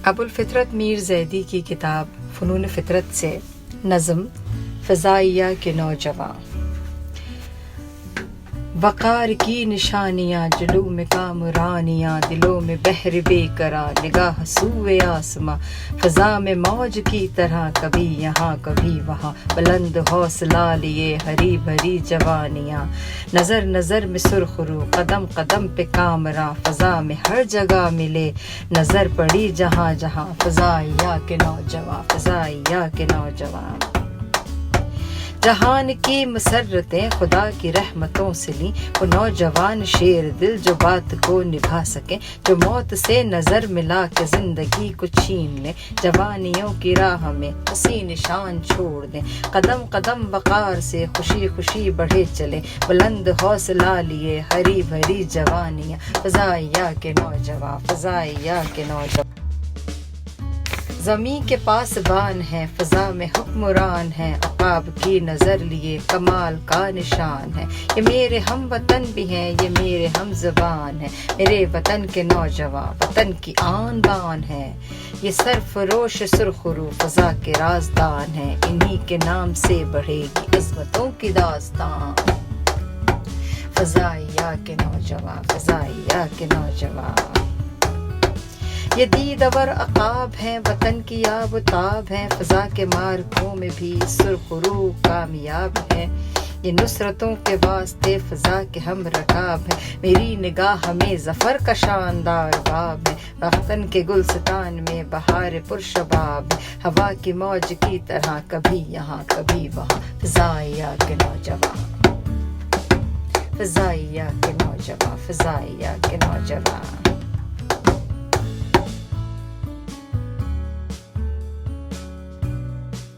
ابوالفطرت میر زیدی کی کتاب فنون فطرت سے نظم فضائیہ کے نوجوان۔ وقار کی نشانیاں جلو میں کامرانیاں، دلوں میں بحر بے قرار نگاہ سوئے آسماں، فضا میں موج کی طرح کبھی یہاں کبھی وہاں، بلند حوصلہ لیے ہری بھری جوانیاں، نظر نظر میں سرخ رو قدم قدم پہ کامراں، فضا میں ہر جگہ ملے نظر پڑی جہاں جہاں، فضائیہ کے نوجوان، فضائیہ کے نوجوان۔ جہان کی مسرتیں خدا کی رحمتوں سے لیں، وہ نوجوان شیر دل جو بات کو نبھا سکیں، جو موت سے نظر ملا کے زندگی کو چھین لیں، جوانیوں کی راہ میں اسی نشان چھوڑ دیں، قدم قدم وقار سے خوشی خوشی بڑھے چلیں، بلند حوصلہ لیے ہری بھری جوانیاں، فضائیہ کے نوجوان، فضائیہ کے نوجوان۔ زمیں کے پاسبان ہیں، فضا میں حکمران ہیں، عقاب کی نظر لیے کمال کا نشان ہے، یہ میرے ہم وطن بھی ہیں، یہ میرے ہم زبان ہیں، میرے وطن کے نوجوان وطن کی آن بان ہے، یہ سرفروش سرخ رو فضا کے رازدان ہیں، انہی کے نام سے بڑھے گی عظمتوں کی داستان، فضائیہ کے نوجوان، فضائیہ کے نوجوان۔ یہ دیدور عقاب ہیں، وطن کی آب و تاب ہیں، فضا کے مارکوں میں بھی سرخ رو کامیاب ہیں، یہ نصرتوں کے واسطے فضا کے ہم رکاب ہیں، میری نگاہ میں ظفر کا شاندار باب ہے، وطن کے گلستان میں بہار پرشباب ہے، ہوا کی موج کی طرح کبھی یہاں کبھی وہاں، فضائیہ کے نوجوان، فضائیہ کے نوجوان، فضائیہ کے نوجوان۔